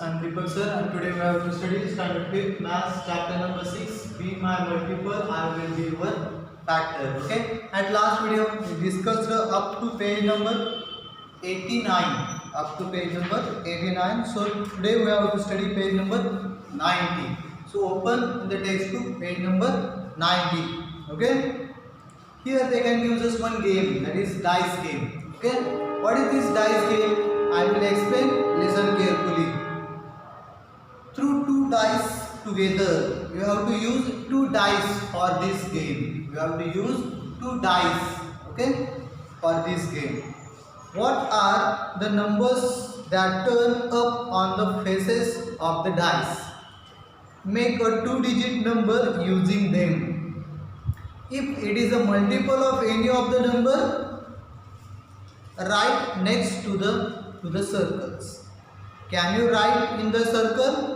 I'm Deepak sir, and today we have to study standard 5th maths chapter number 6. Be my multiple, I will be one factor. Okay. At last video we discussed up to page number 89. Up to page number 89. So today we have to study page number 90. So open the textbook page number 90. Okay. Here they can use just one game, that is dice game. Okay. What is this dice game? I will explain. Listen carefully. Through two dice together, you have to use two dice for this game. You have to use two dice, okay, for this game. What are the numbers that turn up on the faces of the dice? Make a two-digit number using them. If it is a multiple of any of the number, write next to the circles. Can you write in the circle?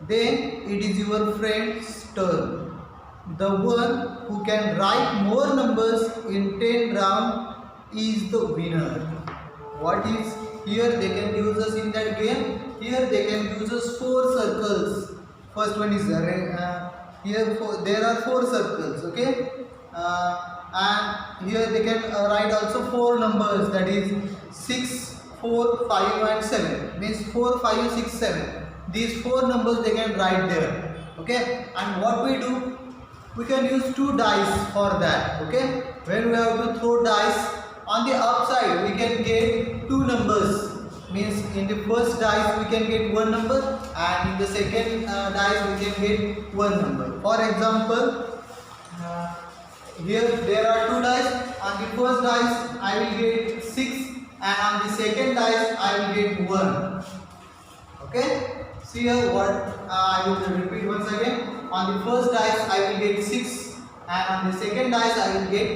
Then it is your friend's turn. The one who can write more numbers in 10 rounds is the winner. What is here? They can use us in that game. Here they can use us 4 circles. First one is there are 4 circles. Okay, and here they can write also 4 numbers, that is 6, 4, 5 and 7. Means 4, 5, 6, 7. These 4 numbers they can write there. Okay, and what we do, we can use 2 dice for that. Okay, when we have to throw dice, on the upside we can get 2 numbers. Means in the first dice we can get 1 number, and in the second dice we can get 1 number. For example, here there are 2 dice. On the first dice I will get 6, and on the second dice I will get 1. Okay, see here what I will repeat once again. On the first dice I will get 6, and on the second dice I will get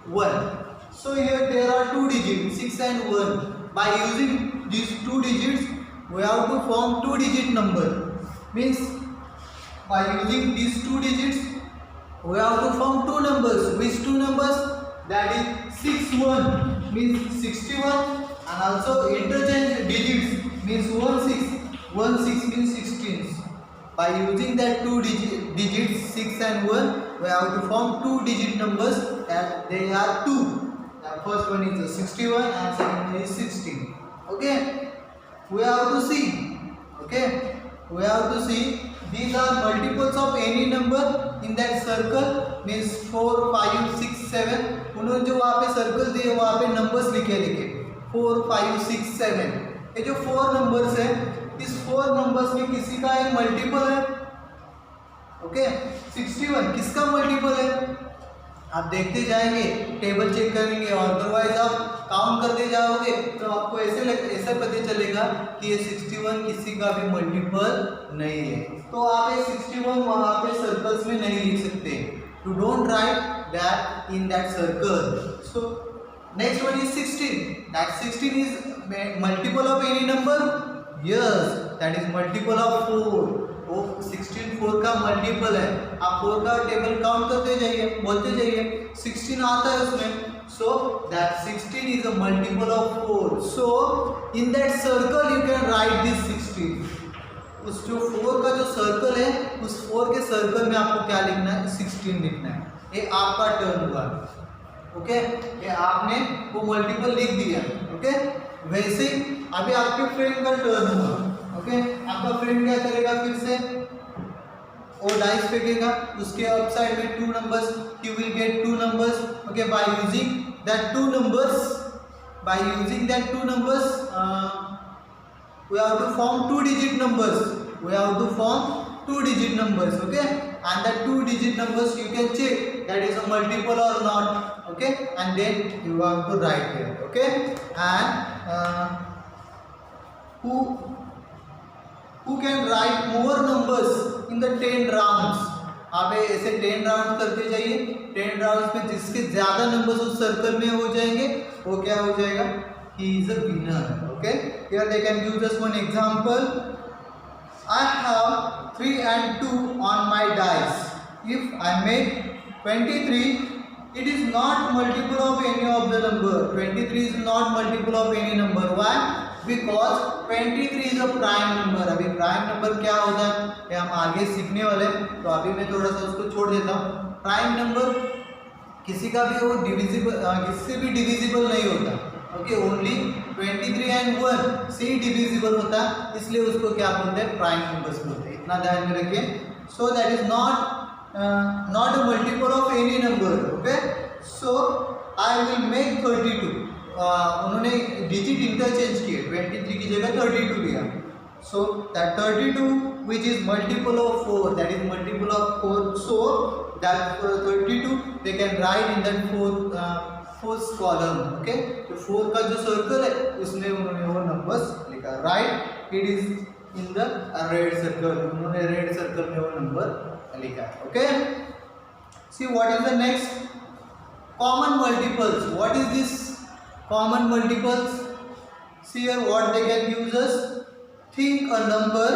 1. So here there are 2 digits, 6 and 1. By using these 2 digits we have to form 2-digit number. Means by using these 2 digits we have to form 2 numbers. Which 2 numbers? That is 61 means 61, and also interchange digits means 16. 16 means 16. By using that 2 digits 6 and 1, we have to form 2-digit numbers, and they are 2. The first one is 61 and second one is 16. Okay, we have to see. Okay, we have to see these are multiples of any number in that circle. Means 4, 5, 6, 7. उन्होंने जो वहाँ पे circle दिए वहाँ पे numbers लिखे 4, 5, 6, 7. ये जो 4 नंबर्स है, इस 4 नंबर्स में किसी का एक मल्टीपल है. ओके, 61 किसका मल्टीपल है? आप देखते जाएंगे, टेबल चेक करेंगे, और अदरवाइज आप काउंट करते जाओगे तो आपको ऐसे पता चलेगा कि ये 61 किसी का भी मल्टीपल नहीं है. तो आप ये 61 वहाँ पे सर्कल्स में नहीं लिख सकते. You don't write that in that circle. So next one is 16. That 16 is multiple of any number? Yes, that is multiple of 4. वो 16 4 का मल्टीपल है. आप 4 का टेबल काउंट करते जाइए, बोलते जाइए, 16 आता है उसमें. So that 16 is a multiple of 4. So in that circle you can write this 16. उस जो 4 का जो सर्कल है, उस 4 के सर्कल में आपको क्या लिखना है? 16 लिखना है. ये आपका टर्न हुआ. ओके, ये आपने वो मल्टीपल लिख दिया. ओके, वैसे अभी आपके फ्रेंड का टर्न हुआ. ओके, आपका फ्रेंड क्या करेगा? फिर से वो डाइस फेंकेगा, उसके अपसाइड में 2 numbers, he will get 2 numbers. Okay, by using that 2 numbers, we have to form 2-digit numbers. Okay, and that 2-digit numbers you can check that is a multiple or not. Okay, and then you have to write here. Okay, and who can write more numbers in the 10 rounds? आप ऐसे 10 round करते जाइए. 10 rounds में जिसके ज़्यादा numbers उस circle में हो जाएंगे वो क्या हो जाएगा? He is a winner. Okay, here they can give just one example. I have 3 and 2 on my dice. If I make 23, it is not multiple of any of the number. 23 is not multiple of any number. Why? Because 23 is a prime number. अभी prime number क्या होता है ये हम आगे सीखने वाले हैं, तो अभी मैं थोड़ा सा उसको छोड़ देता हूँ। प्राइम नंबर किसी का भी वो डिविजिबल, किसी से भी डिविजिबल नहीं होता। ओके, ओनली 23 एंड 1 से ही डिविजिबल होता है, इसलिए उसको क्या बोलते हैं, प्राइम नंबर्स बोलते हैं। इतना ध्यान में रखिए। So that is not a multiple of any number. Okay, so I will make 32। उन्होंने डिजिट इंटरचेंज किए, 23 की जगह 32 लिया। So that 32 which is multiple of 4, that is multiple of 4, so that 32 they can write in that fourth column. Okay, तो 4 का जो circle है उसमें उन्होंने वो नंबर्स लिखा, right. It is in the red circle, उन्होंने रेड सर्कल में वो नंबर लिखा। Okay, see what is the next, common multiples. What is this common multiples? See here what they can use us. Think a number,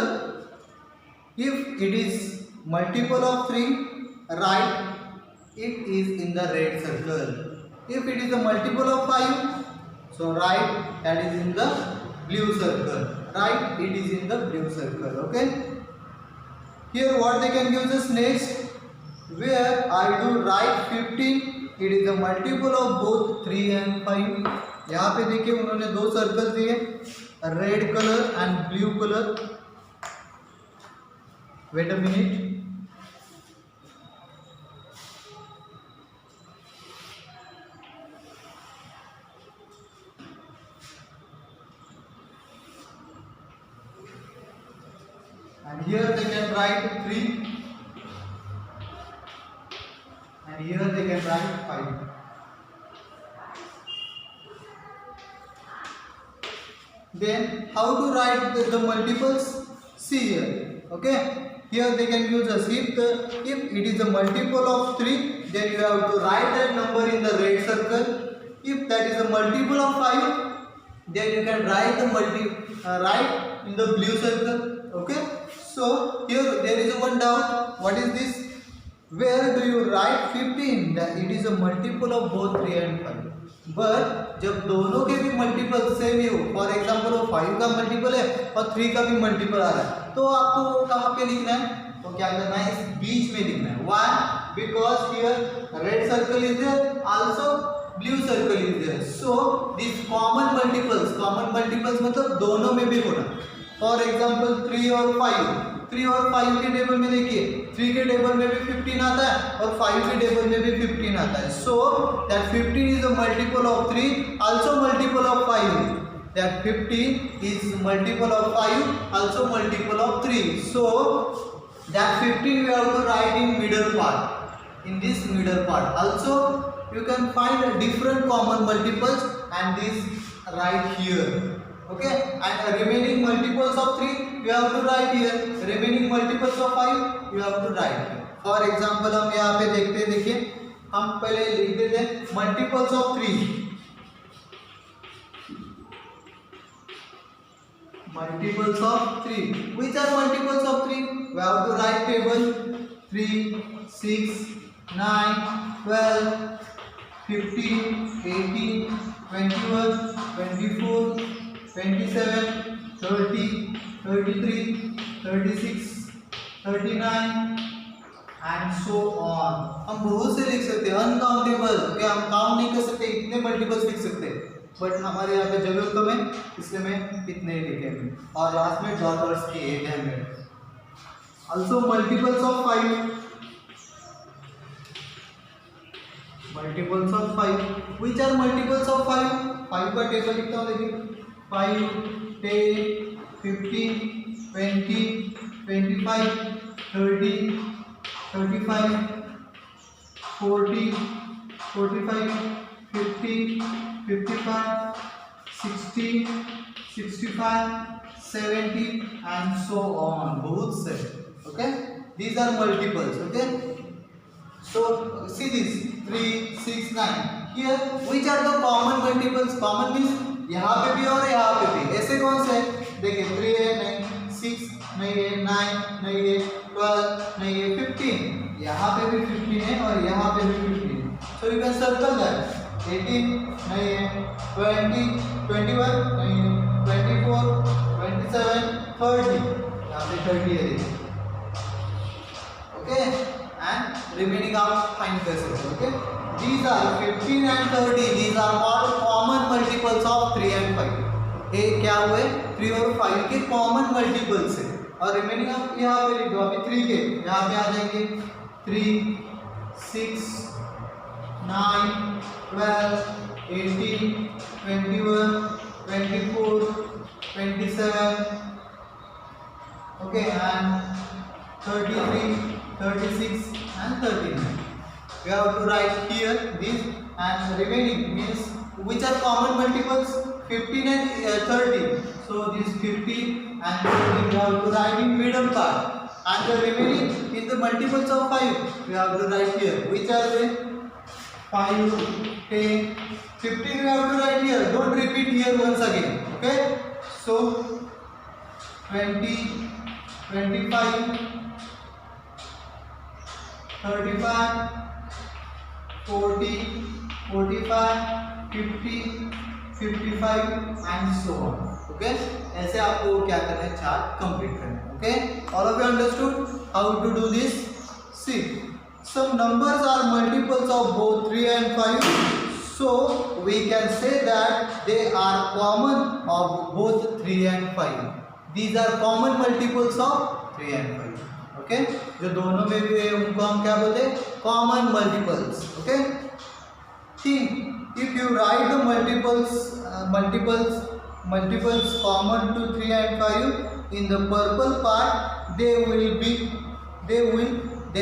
if it is multiple of 3, write it is in the red circle. If it is a multiple of 5, so write that is in the blue circle. Write it is in the blue circle. Okay, here what they can use is next, where I do write 15, it is a multiple of both 3 and 5. यहाँ पे देखिए उन्होंने दो circle दिए, red colour and blue colour. Wait a minute. And here they can write 3. And here they can write 5. Then how to write the multiples? See here. Okay. Here they can use a if it is a multiple of 3, then you have to write that number in the red circle. If that is a multiple of 5, then you can write the write in the blue circle. Okay, so here there is one doubt, what is this, where do you write 15? That it is a multiple of both 3 and 5. But जब दोनों के भी multiple same ही हो, for example वो 5 का multiple है और 3 का भी मल्टीपल आ रहा है, तो आपको कहाँ पे लिखना है, तो क्या करना है, इस बीच में लिखना है। Why? Because here red circle is there, also blue circle is there, so this common multiples मतलब दोनों में भी होना। फॉर एग्जाम्पल 3 और 5 के टेबल में देखिए 3 के टेबल में भी 15 आता है और 5 के टेबल में भी 15 आता है। So that 15 is a multiple of 3, also multiple of 5। That 15 is multiple of 5, also multiple of 3। So that 15 we have to write in middle part, in this middle part. Also you can find different common multiples and this right here. Okay, and remaining multiples of 3 you have to write here, remaining multiples of 5 you have to write here. For example हम यहाँ पे देखते हैं, देखिए हम पहले लिख देते हैं multiples of 3, multiples of 3, which are multiples of 3? We have to write table 3, 6, 9, 12, 15, 18, 21, 24, 27, 30, 33, 36, 39 and so on. हम बहुत से लिख सकते हैं, अनकाउंटेबल, क्या हम काउंट नहीं कर सकते, इतने मल्टीपल्स लिख सकते हैं, बट हमारे यहाँ पे जगह कम है इसलिए मैं इतने ही लिखे हैं। और लास्ट में डॉलर्स की 800। Also multiples of 5, multiples of 5, which are multiples of 5? 5 का टेबल लिखता हूँ, देखिए 5, 10, 15, 20, 25, 30, 35, 40, 45, 50, 55, 60, 65, 70 and so on. बहुत से, okay? These are multiples, okay? So see this 3, 6, 9. Here which are the common multiples? Common means यहाँ पे भी और यहाँ पे भी। ऐसे कौन से? देखिए 3 है नहीं, 6 नहीं है, 9 नहीं है, 12 नहीं है, 15 यहाँ पे भी 15 है और यहाँ पे भी 15 है। So you can circle that. 18 नहीं है, 20, 21 नहीं है, 24, 27, 30. यहाँ पे 30 है देखिए. Okay, and remaining आप find कर सकते हो. Okay, these are 15 and 30. These are all common multiples of 3 and 5. ये क्या हुए 3 और 5 के कॉमन मल्टीपल्स है. और रिमेनिंग आप यहाँ पे लिख दो. अभी 3 के यहाँ पे आ जाएंगे 3, 6, 9, 12, 18, 21, 24, 27. Okay, and 33, 36 and 39. We have to write here this, and remaining means which are common multiples 15 and 30. So this 15 and 30 we have to write in middle part, and the remaining in the multiples of 5 we have to write here. Which are they? 5, 10, 15 we have to write here. Don't repeat here once again. Okay, so 20, 25, 35, 40, 45, 50, 55 and so on. Okay, ऐसे आपको क्या करना है, chart complete करना है. Okay, all of you understood how to do this? See, some numbers are multiples of both 3 and 5, so we can say that they are common of both 3 and 5. These are common multiples of 3 and 5. Okay, जो दोनों में भी है उनको हम क्या बोलते हैं, common multiples. Okay, if you write the multiples common to 3 and 5 in the purple part, they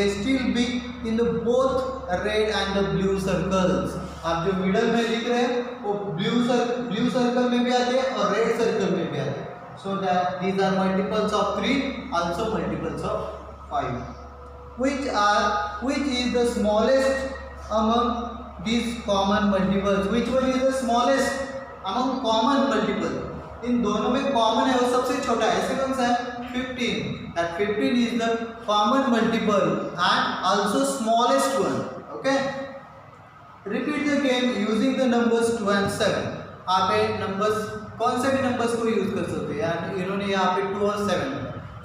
still be in the both red and the blue circles. आप जो मिडल में लिख रहे हैं वो ब्लू सर्कल में भी आते हैं और रेड सर्कल में भी आते हैं. So that these are multiples of 3, also multiples of 5. Which is the smallest among these common multiples? Which one is the smallest among common multiple? इन दोनों में कॉमन है वो सबसे छोटा है. ऐसे कौन सा है? 15. That 15 is the common multiple and also smallest one. Okay. Repeat the game using the numbers 2 and 7. आप ये numbers कौन से भी नंबर्स को यूज कर सकते हैं. इन्होंने यहाँ पे 2 और 7.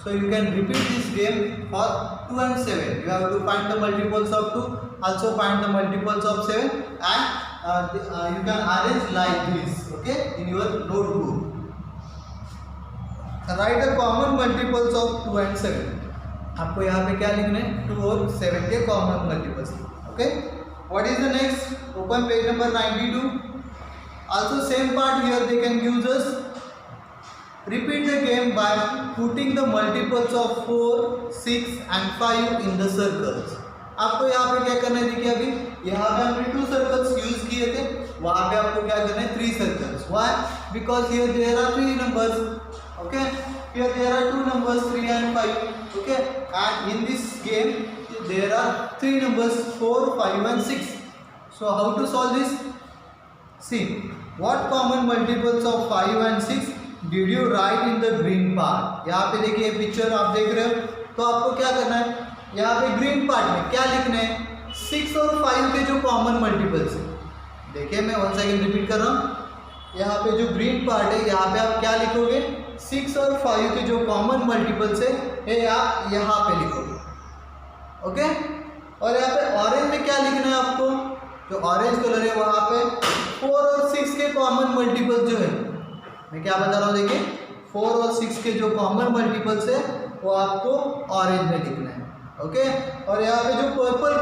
So you can repeat this game for 2 and 7. You have to find the multiples of 2, also find the multiples of 7, and you can arrange like this. Okay, in your notebook. Write the common multiples of 2 and 7. आपको यहाँ पे क्या लिखना है, 2 और 7 के common multiples. Okay. What is the next? Open page number 92. Also same part here they can use us. Repeat the game by putting the multiples of 4, 6 and 5 in the circles. आपको यहाँ पे क्या करना है, देखिए अभी यहाँ पे हमने 2 सर्कल्स यूज किए थे, वहाँ पे आपको क्या करना है 3 circles. Why? Because here there are 3 numbers. Okay, here there are 2 numbers 3 and 5. Okay, and in this game there are 3 numbers 4, 5 and 6. So how to solve this? See, what common multiples of 5 and 6 did you write in the green part? यहाँ पे देखिए picture आप देख रहे हो, तो आपको क्या करना है, यहाँ पे ग्रीन पार्ट में क्या लिखना है, 6 और 5 के जो कॉमन मल्टीपल्स है. देखिए मैं वन सेकेंड रिपीट कर रहा हूँ. यहाँ पे जो ग्रीन पार्ट है यहाँ पे आप क्या लिखोगे, 6 और 5 के जो कॉमन मल्टीपल्स है ये आप यहाँ पे लिखोगे. ओके, और यहाँ पे ऑरेंज में क्या लिखना है आपको, जो ऑरेंज कलर है वहाँ पे 4 और 6 के कॉमन मल्टीपल्स जो है, मैं क्या बता रहा हूँ देखिए, 4 और 6 के जो कॉमन मल्टीपल्स है वो आपको ऑरेंज में लिखना है. ओके, और यहाँ पे जो पर्पल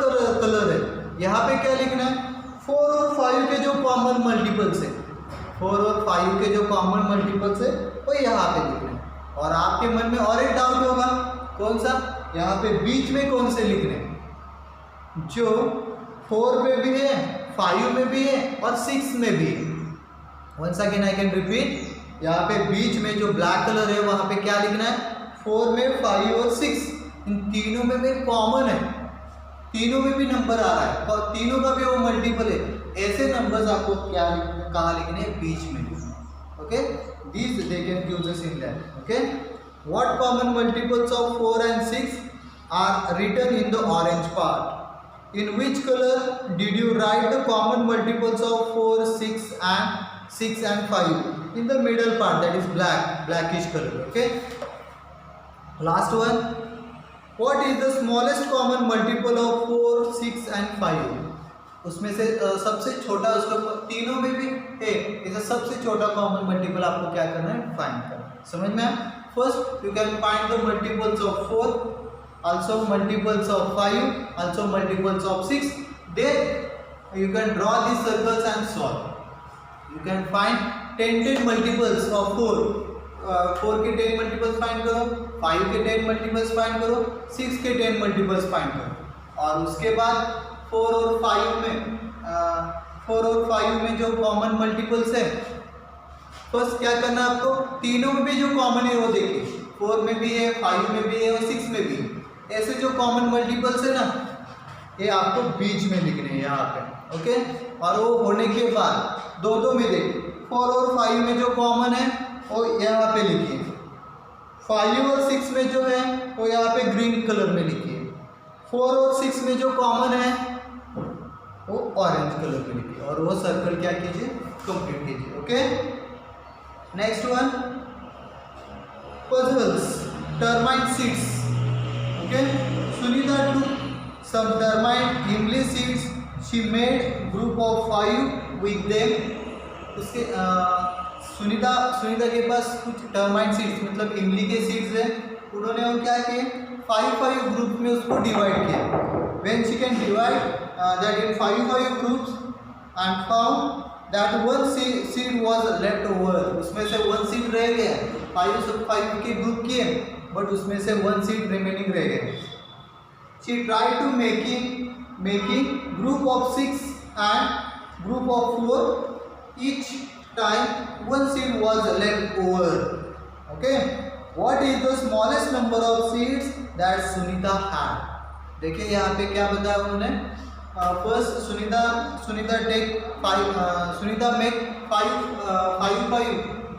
कलर है यहाँ पे क्या लिखना है, 4 और 5 के जो कॉमन मल्टीपल्स है, 4 और 5 के जो कॉमन मल्टीपल्स है वो यहाँ पे लिखना है. और आपके मन में और एक डाउट होगा, कौन सा, यहाँ पे बीच में कौन से लिखने हैं, जो 4 में भी है, 5 में भी है और 6 में भी है. Once again I can repeat, यहाँ पे बीच में जो ब्लैक कलर है वहाँ पे क्या लिखना है, 4 में 5 और 6 इन तीनों में भी कॉमन है, तीनों में भी नंबर आ रहा है और तीनों का भी वो मल्टीपल है. ऐसे नंबर्स आपको क्या लिखने, कहाँ लिखने हैं, बीच में. Okay, these they can use us in that. Okay, what common multiples of 4 and 6 are written in the orange part? In which color did you write the common multiples of 4, 6 and 5? in the middle part, that is blackish color. Okay. Last one. What is the smallest common multiple of 4, 6 and 5? उसमें से सबसे छोटा, उसका तीनों में भी है, इसे सबसे छोटा कॉमन मल्टीपल आपको क्या करना है, फाइंड करना है. समझ में आया? First you can find the multiples of 4, also multiples of 5, also multiples of 6. Then you can draw these circles and solve. You can find 10 multiples of 4. 4 के 10 मल्टीपल्स फाइंड करो, 5 के 10 मल्टीपल्स फाइंड करो, 6 के 10 मल्टीपल्स फाइंड करो. और उसके बाद 4 और 5 में जो कॉमन मल्टीपल्स है, फर्स्ट क्या करना है आपको, तीनों में भी जो कॉमन है वो देखिए. 4 में भी है, 5 में भी है और 6 में भी है. ऐसे जो कॉमन मल्टीपल्स है ना, ये आपको बीच में लिखने हैं यहाँ पे. ओके. और वो होने के बाद दो में देखिए, 4 और 5 में जो कॉमन है वो यहाँ पे लिखिए. 5 और 6 में जो है वो यहाँ पे ग्रीन कलर में लिखिए. 4 और 6 में जो कॉमन है वो ऑरेंज कलर में लिखिए. और वो सर्कल क्या कीजिए, कंप्लीट कीजिए. Okay. Next one, puzzles, termite seeds. Okay. Sunita took some termite इमली seeds. She made group of 5 with them. उसके सुनीता के पास कुछ टर्माइट सीड्स मतलब इमली के सीड्स है. उन्होंने वो क्या किए, 5 ग्रुप में उसको डिवाइड किया. When she can divide that in 5 groups and found that one seed was left over. उसमें से 1 सीड रह गया. 5 के ग्रुप किए बट उसमें से 1 सीड रिमेनिंग रह गए. She tried to making group of 6 and group of 4. Each time 1 seed was left over. Okay. What is the smallest number of seeds that Sunita had? देखिए यहाँ पे क्या बताया उन्होंने. First Sunita take 5 Sunita make 5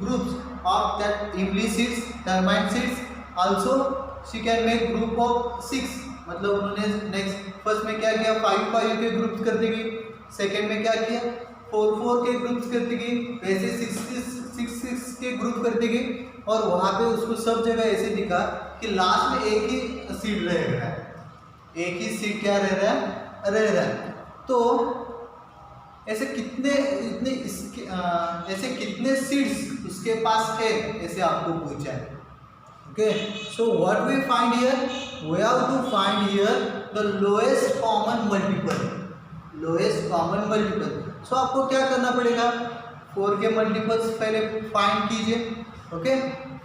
groups of that imli seeds, termite seeds. Also she can make group of 6. मतलब उन्होंने next first में क्या किया, 5 के ग्रुप्स कर देगी. सेकेंड में क्या किया, 4 के ग्रुप्स कर देगी. वैसे 6 के ग्रुप कर देगी. और वहाँ पे उसको सब जगह ऐसे दिखा कि लास्ट में एक ही सीड रह रहा है. एक ही सीड क्या रह रहा है. तो ऐसे कितने सीड्स उसके पास है, ऐसे आपको पूछा है. Okay, so what we find here, we have to find here the lowest common multiple. So आपको क्या करना पड़ेगा, 4 के मल्टीपल्स पहले फाइंड कीजिए. ओके.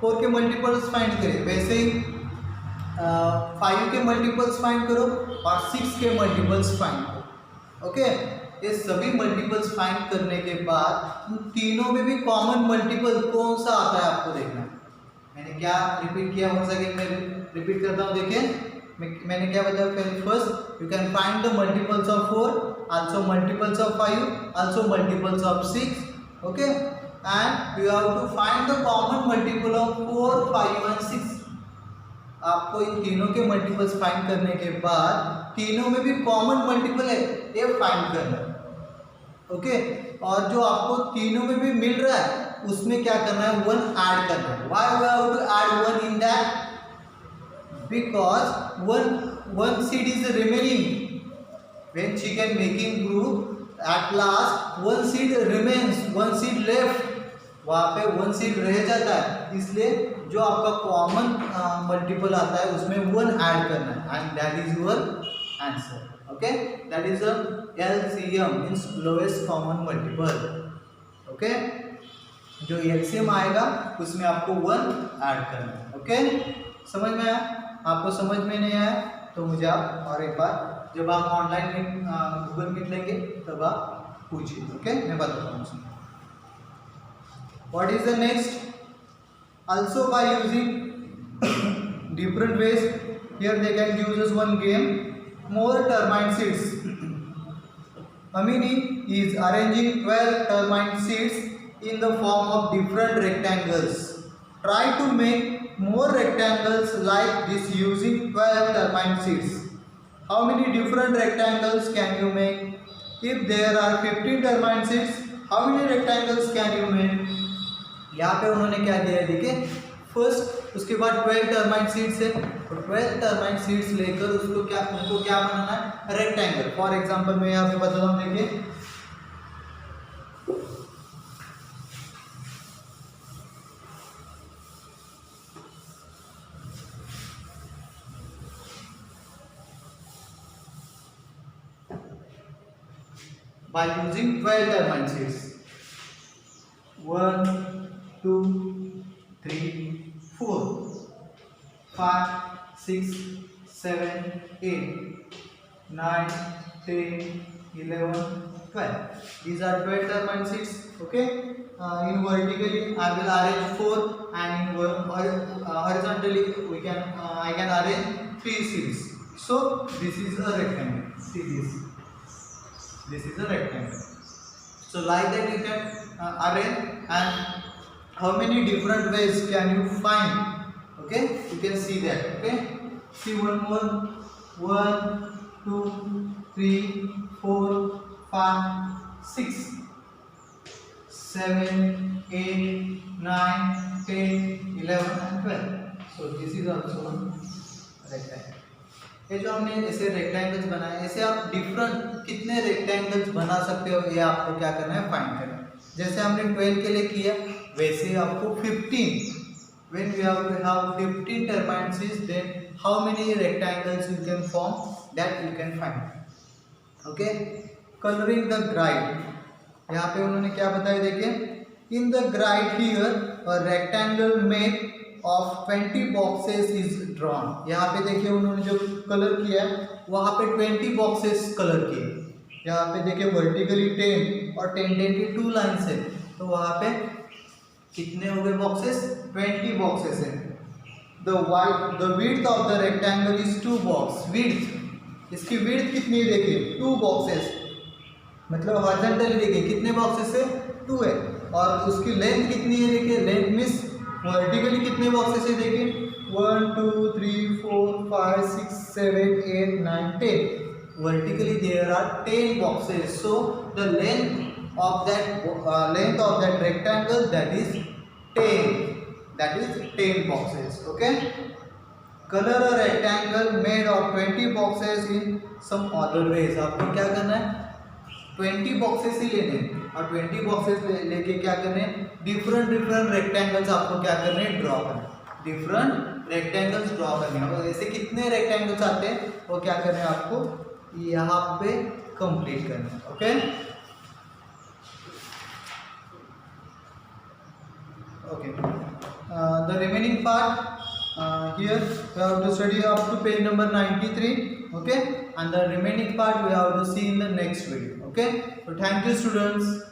4 के मल्टीपल्स फाइंड करिए. वैसे ही 5 के मल्टीपल्स फाइंड करो और 6 के मल्टीपल्स फाइंड करो. ओके. ये सभी मल्टीपल्स फाइंड करने के बाद तीनों में भी कॉमन मल्टीपल कौन सा आता है आपको देखना है. मैंने क्या रिपीट किया, हो सके मैं रिपीट करता हूँ. देखिए मैंने क्या बताया पहले. First you can find the multiples of 4, also multiples of 5, also multiples of 6. Okay. And you have to find the common multiple of 4, 5 and 6. आपको इन तीनों के मल्टीपल्स फाइंड करने के बाद तीनों में भी कॉमन मल्टीपल है ये फाइंड करना है. ओके. और जो आपको तीनों में भी मिल रहा है उसमें क्या करना है, 1 ऐड करना है. Why we have to add 1 in that? Because one seed is remaining. When chicken making group, at last 1 seed remains, 1 seed left. वहाँ पे 1 सीड रह जाता है. इसलिए जो आपका कॉमन मल्टीपल आता है उसमें 1 ऐड करना है. And that is your answer. Okay. That is LCM, means lowest common multiple. Okay. जो LCM आएगा उसमें आपको 1 ऐड करना है. ओके. समझ में आया? आपको समझ में नहीं आया तो मुझे आप और एक बार जब आप ऑनलाइन गूगल मीट लेंगे तब आप पूछिए. ओके. मैं बताता हूँ उसमें. What is the next? Also by using different ways. Here they can use as one game. More termite seeds. Amini is arranging 12 termite seeds in the form of different rectangles. Try to make more rectangles like this using 12 termite seeds. How many different rectangles can you make? If there are 15 termite seeds, how many rectangles can you make? यहाँ पे उन्होंने क्या दिया है देखिए, first उसके बाद 12 termite seeds है, तो 12 टर्माइट सीड्स लेकर उनको क्या बनाना है, रेक्टेंगल। फॉर एग्जांपल मैं यहाँ पे बताता हूँ, देखिए by using 12 termite seeds, 1 2 3 4 5 6 7 8 9 10 11 12. These are 12 termite seeds. Okay, in vertically I will arrange 4 and in horizontally I can arrange 3 seeds. So this is a rectangle. See this is a rectangle. So like that you can arrange, and how many different ways can you find? Okay, you can see that. Okay, see one more, 1 2 3 4 5 6 7 8 9 10 11 and 12. So this is also one rectangle. ये जो हमने ऐसे rectangles बनाए, ऐसे आप different कितने rectangles बना सकते हो, ये आपको क्या करना है, फाइंड करना है। जैसे हमने 12 के लिए किया, वैसे आपको 15, when we have 15 termite seeds, then how many rectangles you can form, that you can find. Okay, coloring the grid, यहाँ पे उन्होंने क्या बताया देखिए, in the grid here a rectangle made of 20 boxes is drawn. यहाँ पे देखिए उन्होंने जो कलर किया है वहाँ पे 20 बॉक्सेस कलर किए। यहाँ पे देखिए वर्टिकली 10 और 10 की 2 लाइन्स है, तो वहाँ पे कितने हो गए बॉक्सेस, 20 बॉक्सेस है। the width of the rectangle is 2 box. width, इसकी width कितनी है देखिए, 2 बॉक्सेस, मतलब हॉरिजॉन्टली देखिए कितने बॉक्सेस है, 2 है। और उसकी लेंथ कितनी है देखिए, लेंथ मीन्स वर्टिकली कितने बॉक्सेस है देखिए, 1 2 3 4 5 6 7 8 9 10. Vertically there are 10 boxes. So the length of that rectangle, that is 10 boxes. Okay, color a rectangle made of 20 boxes in some other ways. आपको क्या करना है, 20 बॉक्सेस ही लेने और 20 बॉक्सेस लेके क्या करने, डिफरेंट रेक्टेंगल्स आपको क्या करने, ड्रॉ करने, डिफरेंट रेक्टेंगल्स ड्रॉ करने। और ऐसे कितने रेक्टेंगल्स आते हैं वो क्या करने हैं, आपको यहाँ पे कंप्लीट करना है। Okay, the remaining part here we have to study up to page number 93. Okay, and the remaining part we have to see in the next video. Okay, so thank you students.